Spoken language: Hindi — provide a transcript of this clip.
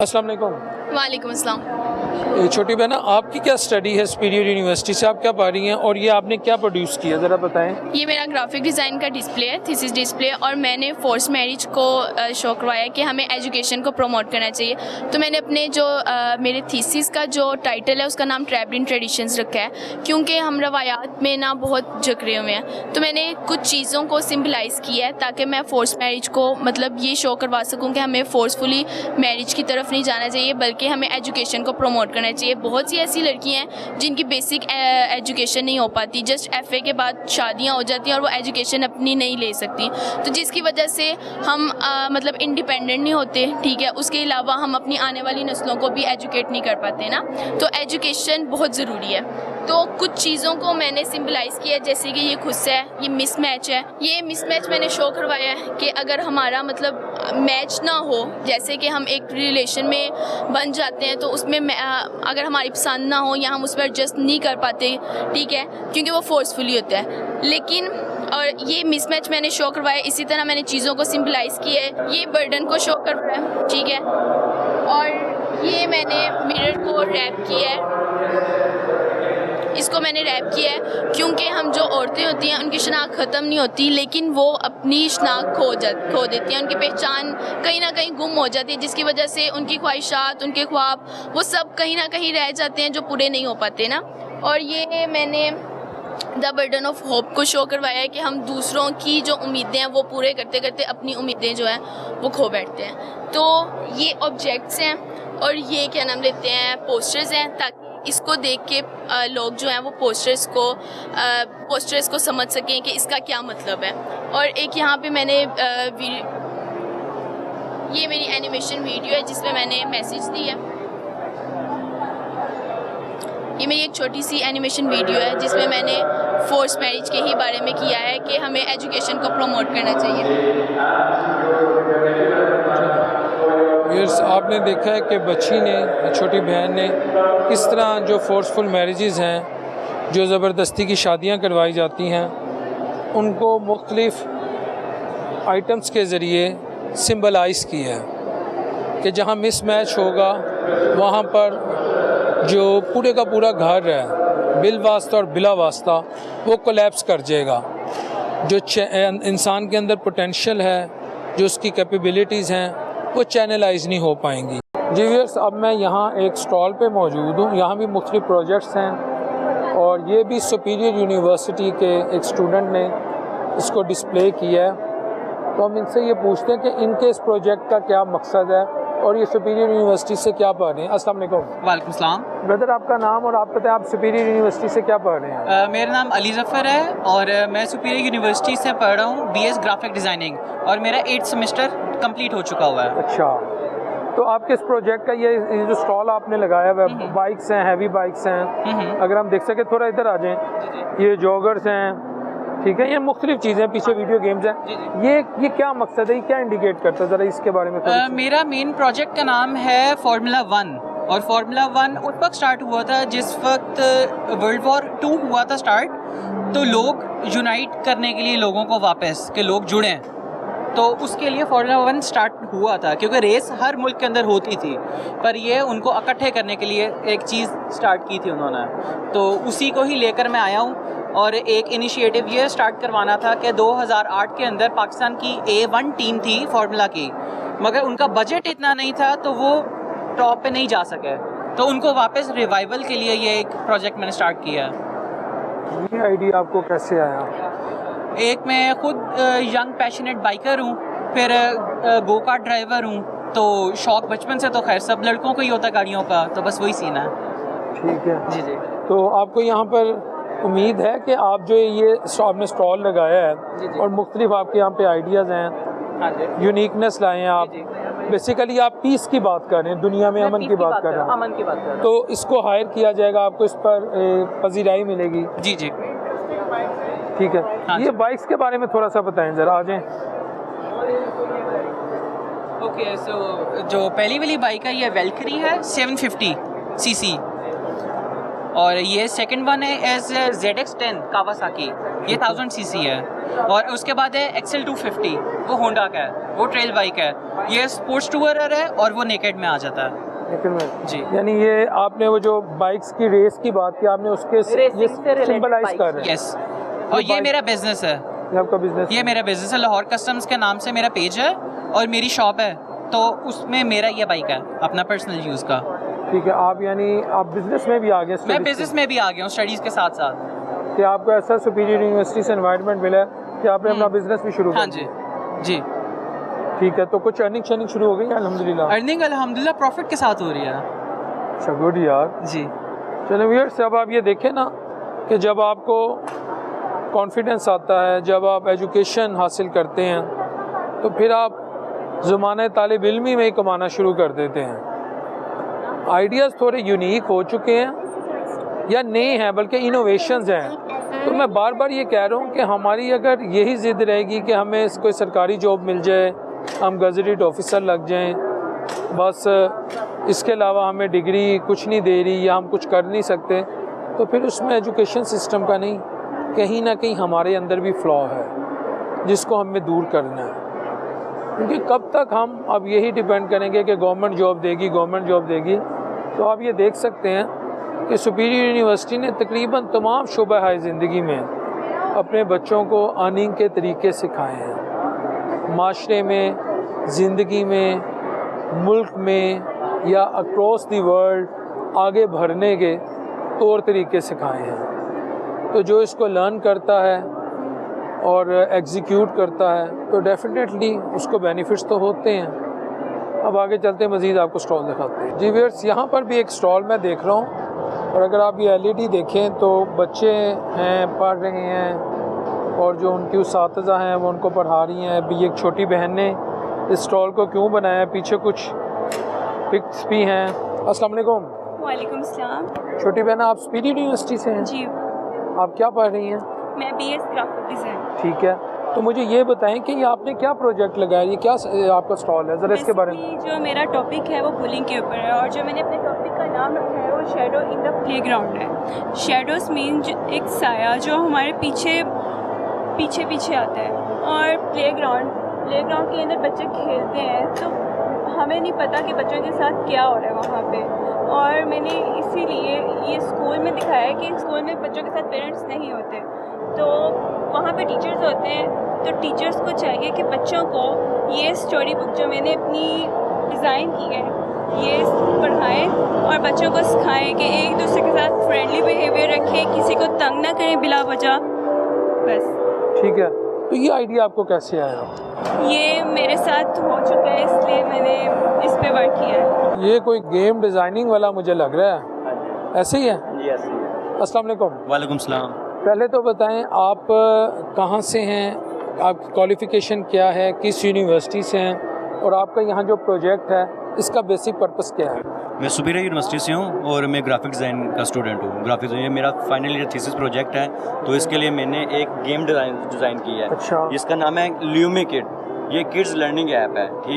अस्सलाम वालेकुम। वालेकुम अस्सलाम। छोटी बहना, आपकी क्या स्टडी है सुपीरियर यूनिवर्सिटी से, आप क्या पढ़ रही हैं और ये आपने क्या प्रोड्यूस किया, ज़रा बताएं। ये मेरा ग्राफिक डिज़ाइन का डिस्प्ले है, थीसिस डिस्प्ले, और मैंने फोर्स मैरिज को शो करवाया कि हमें एजुकेशन को प्रमोट करना चाहिए। तो मैंने अपने जो मेरे थीसिस का जो टाइटल है उसका नाम ट्रैप्ड इन ट्रेडिशंस रखा है, क्योंकि हम रवायात में ना बहुत जकड़े हुए हैं। तो मैंने कुछ चीज़ों को सिम्बलाइज़ किया है ताकि मैं फोर्स मैरिज को मतलब ये शो करवा सकूँ कि हमें फोर्सफुली मैरिज की तरफ नहीं जाना चाहिए, बल्कि हमें एजुकेशन को प्रमोट करना चाहिए। बहुत सी ऐसी लड़कियां हैं जिनकी बेसिक एजुकेशन नहीं हो पाती, जस्ट FA के बाद शादियां हो जाती हैं और वो एजुकेशन अपनी नहीं ले सकती, तो जिसकी वजह से हम मतलब इंडिपेंडेंट नहीं होते। ठीक है, उसके अलावा हम अपनी आने वाली नस्लों को भी एजुकेट नहीं कर पाते ना, तो एजुकेशन बहुत ज़रूरी है। तो कुछ चीज़ों को मैंने सिम्बलाइज़ किया, जैसे कि ये खुस्सा है, ये मिसमैच है। ये मिसमैच मैंने शो करवाया है कि अगर हमारा मतलब मैच ना हो, जैसे कि हम एक रिलेशन में बन जाते हैं तो उसमें अगर हमारी पसंद ना हो या हम उस पर एडजस्ट नहीं कर पाते, ठीक है, क्योंकि वो फोर्सफुली होता है। लेकिन और ये मिसमैच मैंने शो करवाया। इसी तरह मैंने चीज़ों को सिम्बलाइज़ किया है, ये बर्डन को शो करवाया, ठीक है, और ये मैंने मिरर को रैप किया है, इसको मैंने रैप किया है क्योंकि हम जो औरतें होती हैं उनकी शनाख्त ख़त्म नहीं होती, लेकिन वो अपनी शनाख्त खो देती हैं, उनकी पहचान कहीं ना कहीं गुम हो जाती है, जिसकी वजह से उनकी ख्वाहिशात, उनके ख्वाब, वो सब कहीं ना कहीं रह जाते हैं जो पूरे नहीं हो पाते ना। और ये मैंने द बर्डन ऑफ होप को शो करवाया है कि हम दूसरों की जो उम्मीदें हैं वो पूरे करते करते अपनी उम्मीदें जो हैं वो खो बैठते हैं। तो ये ऑब्जेक्ट्स हैं और ये क्या नाम लेते हैं, पोस्टर्स हैं, ताकि इसको देख के लोग जो हैं वो पोस्टर्स को समझ सकें कि इसका क्या मतलब है। और एक यहाँ पे मैंने ये मेरी एनिमेशन वीडियो है जिसमें मैंने मैसेज दी है। ये मेरी एक छोटी सी एनिमेशन वीडियो है जिसमें मैंने फोर्स मैरिज के ही बारे में किया है कि हमें एजुकेशन को प्रमोट करना चाहिए। व्यूअर्स, आपने देखा है कि बच्ची ने, छोटी बहन ने, किस तरह जो फोर्सफुल मैरिजेज़ हैं, जो ज़बरदस्ती की शादियां करवाई जाती हैं, उनको मुख्तलिफ़ आइटम्स के ज़रिए सिंबलाइज़ किया है कि जहां मिसमैच होगा वहां पर जो पूरे का पूरा घर है बिल वास्ता और बिला वास्ता वो कोलैप्स कर जाएगा। जो इंसान के अंदर पोटेंशियल है, जो उसकी कैपेबिलिटीज़ हैं, वो चैनलाइज नहीं हो पाएंगी। जी व्यूअर्स, अब मैं यहाँ एक स्टॉल पे मौजूद हूँ। यहाँ भी मुख्तलिफ प्रोजेक्ट्स हैं और ये भी सुपीरियर यूनिवर्सिटी के एक स्टूडेंट ने इसको डिस्प्ले किया है। तो हम इनसे ये पूछते हैं कि इनके इस प्रोजेक्ट का क्या मकसद है और ये सुपीरियर यूनिवर्सिटी से क्या पढ़ रहे हैं। अस्सलाम वालेकुम। वालेकुम सलाम। ब्रदर, आपका नाम और आप बताएं, आप सुपीरियर यूनिवर्सिटी से क्या पढ़ रहे हैं। मेरा नाम अली ज़फ़र है और मैं सुपीरियर यूनिवर्सिटी से पढ़ रहा हूँ BS ग्राफिक डिज़ाइनिंग, और मेरा 8th सेमेस्टर कंप्लीट हो चुका हुआ है। अच्छा, तो आपके इस प्रोजेक्ट का ये जो स्टॉल आपने लगाया हुआ है, बाइक्स हैं, हैवी बाइक्स हैं, अगर हम देख सके थोड़ा इधर आ जाएं, ये जॉगर्स हैं, ठीक है, ये मुख्तलिफ चीज़ें, पीछे वीडियो गेम्स हैं, ये क्या मकसद है, ये क्या इंडिकेट करता है, ज़रा इसके बारे में मेरा मेन प्रोजेक्ट का नाम है फार्मूला 1, और फार्मूला 1 उस वक्त स्टार्ट हुआ था जिस वक्त वर्ल्ड वॉर 2 हुआ था स्टार्ट, तो लोग यूनाइट करने के लिए लोगों को वापस के लोग जुड़ें, तो उसके लिए फार्मूला 1 स्टार्ट हुआ था, क्योंकि रेस हर मुल्क के अंदर होती थी, पर ये उनको इकट्ठे करने के लिए एक चीज़ स्टार्ट की थी उन्होंने, तो उसी को ही लेकर मैं आया हूँ। और एक इनिशिएटिव ये स्टार्ट करवाना था कि 2008 के अंदर पाकिस्तान की A1 टीम थी फार्मूला की, मगर उनका बजट इतना नहीं था तो वो टॉप पे नहीं जा सके, तो उनको वापस रिवाइवल के लिए ये एक प्रोजेक्ट मैंने स्टार्ट किया है। ये आइडिया आपको कैसे आया? एक मैं खुद यंग पैशनेट बाइकर हूँ, फिर गो कार्ट ड्राइवर हूँ, तो शौक बचपन से तो खैर सब लड़कों को ही होता गाड़ियों का, तो बस वही सीन है। ठीक है जी जी। तो आपको यहाँ पर उम्मीद है कि आप जो ये आपने स्टॉल लगाया है और मुख्तलिफ आपके यहाँ पे आइडियाज़ हैं, हाँ जी, यूनिकनेस लाए हैं आप, बेसिकली आप पीस की बात कर रहे हैं, दुनिया में अमन की बात कर रहे हैं, अमन की बात कर रहा हूँ। तो इसको हायर किया जाएगा, आपको इस पर पजीराई मिलेगी। जी जी, ठीक है। हाँ ये बाइक्स के बारे में थोड़ा सा बताएं ज़रा, आ जाएं। ओके, सो जो पहली वाली बाइक है ये वेल्करी है 750 सीसी, और ये सेकंड वन है एज ZX10 कावासाकी, ये 1000 सीसी है। और उसके बाद है XL 250, वो होंडा का है, वो ट्रेल बाइक है। ये स्पोर्ट्स टूरर है और वो नेकेड में आ जाता है जी। यानी ये आपने वो जो बाइक्स की रेस की बात की, आपने उसके ये सिंबलाइज कर रहे हैं। यस, और ये मेरा बिजनेस है, ये आपका बिजनेस, ये मेरा बिजनेस है। लाहौर कस्टम्स के नाम से मेरा पेज है और मेरी शॉप है, तो उसमें मेरा ये बाइक है अपना पर्सनल यूज़ का। ठीक है, आप यानी आप बिजनेस में भी आ गए? मैं बिजनेस में भी आ गया हूँ स्टडीज़ के साथ साथ। कि आपको ऐसा सुपीरियर यूनिवर्सिटी से एनवायरनमेंट मिला है कि आपने अपना बिजनेस भी शुरू कर हाँ जी जी। ठीक है, तो कुछ अर्निंग शुरू हो गई अल्हम्दुलिल्लाह? अर्निंग अल्हम्दुलिल्लाह प्रॉफिट के साथ हो रही है। अच्छा, गुड यार जी। चलो व्यूअर्स, अब आप ये देखें ना कि जब आपको कॉन्फिडेंस आता है, जब आप एजुकेशन हासिल करते हैं, तो फिर आप ज़माने तालिब इल्मी में ही कमाना शुरू कर देते हैं। आइडियाज़ थोड़े यूनिक हो चुके हैं या नए हैं, बल्कि इनोवेशंस हैं। तो मैं बार बार ये कह रहा हूँ कि हमारी अगर यही ज़िद रहेगी कि हमें कोई सरकारी जॉब मिल जाए, हम गज़टेड ऑफिसर लग जाएं, बस इसके अलावा हमें डिग्री कुछ नहीं दे रही या हम कुछ कर नहीं सकते, तो फिर उसमें एजुकेशन सिस्टम का नहीं, कहीं ना कहीं हमारे अंदर भी फ्लॉ है जिसको हमें दूर करना है। क्योंकि कब तक हम अब यही डिपेंड करेंगे कि गवर्नमेंट जॉब देगी। तो आप ये देख सकते हैं कि सुपीरियर यूनिवर्सिटी ने तकरीबन तमाम शुबा ज़िंदगी में अपने बच्चों को अर्निंग के तरीके सिखाए हैं। माशरे में, ज़िंदगी में, मुल्क में या अक्रॉस दी वर्ल्ड आगे बढ़ने के तौर तरीके सिखाए हैं। तो जो इसको लर्न करता है और एग्जीक्यूट करता है तो डेफिनेटली उसको बेनिफिट्स तो होते हैं। अब आगे चलते मज़ीद आपको स्टॉल दिखाते हैं। जी व्यूअर्स, यहाँ पर भी एक स्टॉल मैं देख रहा हूँ, और अगर आप ये LED देखें तो बच्चे हैं, पढ़ रहे हैं, और जो उनकी उस्ताज़ा हैं वो उनको पढ़ा रही हैं। अभी एक छोटी बहन ने इस स्टॉल को क्यों बनाया, पीछे कुछ पिक्स भी हैं। अस्सलाम वालेकुम। वालेकुम सलाम। छोटी बहन, आप सुपीरियर यूनिवर्सिटी से हैं? जी, आप क्या पढ़ रही हैं? मैं BS ग्राफिक डिज़ाइन। ठीक है, तो मुझे ये बताएं कि ये आपने क्या प्रोजेक्ट लगाया, ये क्या आपका स्टॉल है, ज़रा इसके बारे में। जो मेरा टॉपिक है वो बुलिंग के ऊपर है, और जो मैंने अपने टॉपिक का नाम रखा है वो शैडो इन द प्लेग्राउंड है। शैडोज़ मीन एक साया जो हमारे पीछे आता है, और प्लेग्राउंड के अंदर बच्चे खेलते हैं, तो हमें नहीं पता कि बच्चों के साथ क्या हो रहा है वहाँ पे। और मैंने इसीलिए ये स्कूल में दिखाया है कि स्कूल में बच्चों के साथ पेरेंट्स नहीं होते, तो वहाँ पे टीचर्स होते हैं। तो टीचर्स को चाहिए कि बच्चों को ये स्टोरी बुक जो मैंने अपनी डिज़ाइन की है ये पढ़ाएं और बच्चों को सिखाएं कि एक दूसरे के साथ फ्रेंडली बिहेवियर रखें, किसी को तंग ना करें बिला वजह। बस ठीक है, तो ये आइडिया आपको कैसे आया? ये मेरे साथ हो चुका है, इसलिए मैंने इस पे वर्क किया है। ये कोई गेम डिज़ाइनिंग वाला मुझे लग रहा है, ऐसे ही है? जी ऐसे ही है। अस्सलाम वालेकुम। वालेकुम सलाम। पहले तो बताएं आप कहाँ से हैं, आपकी क्वालिफ़िकेशन क्या है, किस यूनिवर्सिटी से हैं, और आपका यहाँ जो प्रोजेक्ट है इसका बेसिक पर्पस क्या है? मैं सुपीरियर यूनिवर्सिटी से हूँ और मैं ग्राफिक डिज़ाइन का स्टूडेंट हूँ। ग्राफिक ये मेरा फाइनल ईयर थीसिस प्रोजेक्ट है, तो इसके लिए मैंने एक गेम डिज़ाइन की है। अच्छा। जिसका नाम है ल्यूमी किड। ये किड्स लर्निंग ऐप है।